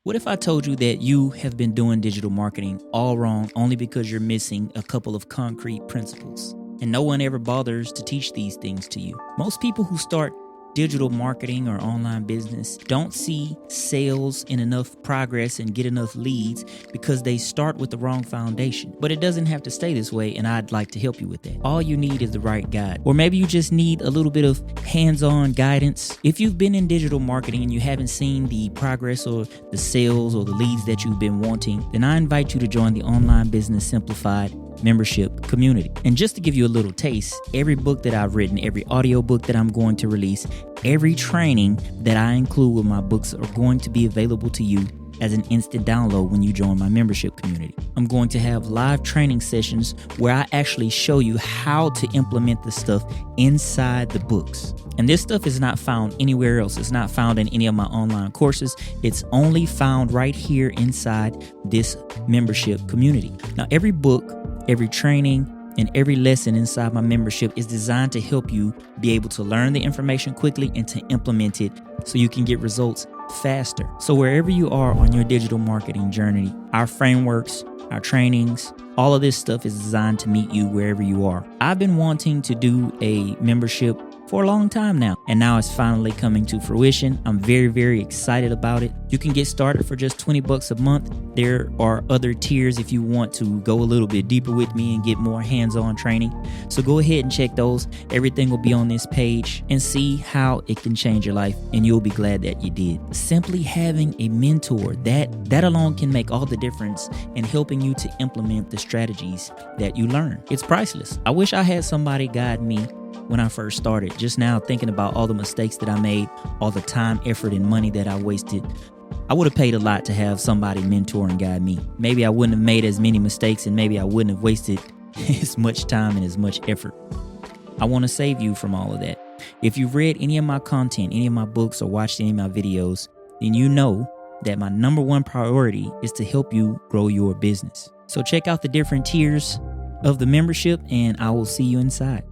What if I told you that you have been doing digital marketing all wrong only because you're missing a couple of concrete principles? And no one ever bothers to teach these things to you. Most people who start digital marketing or online business don't see sales in enough progress and get enough leads because they start with the wrong foundation. But it doesn't have to stay this way, and I'd like to help you with that. All you need is the right guide. Or maybe you just need a little bit of hands-on guidance. If you've been in digital marketing and you haven't seen the progress or the sales or the leads that you've been wanting, then I invite you to join the Online Business Simplified membership community. And just to give you a little taste, every book that I've written, every audio book that I'm going to release, every training that I include with my books are going to be available to you as an instant download when you join my membership community. I'm going to have live training sessions where I actually show you how to implement the stuff inside the books. And this stuff is not found anywhere else. It's not found in any of my online courses. It's only found right here inside this membership community. Now, every book, every training, and every lesson inside my membership is designed to help you be able to learn the information quickly and to implement it so you can get results faster. So wherever you are on your digital marketing journey, our frameworks, our trainings, all of this stuff is designed to meet you wherever you are. I've been wanting to do a membership for a long time now, and now it's finally coming to fruition. I'm very, very excited about it. You can get started for just $20 a month. There are other tiers if you want to go a little bit deeper with me and get more hands-on training. So go ahead and check those. Everything will be on this page, and see how it can change your life, and you'll be glad that you did. Simply having a mentor, that alone can make all the difference in helping you to implement the strategies that you learn. It's priceless. I wish I had somebody guide me when I first started. Just now thinking about all the mistakes that I made, all the time, effort, and money that I wasted. I would have paid a lot to have somebody mentor and guide me. Maybe I wouldn't have made as many mistakes, and maybe I wouldn't have wasted as much time and as much effort. I want to save you from all of that. If you've read any of my content, any of my books, or watched any of my videos, then you know that my number one priority is to help you grow your business. So check out the different tiers of the membership, and I will see you inside.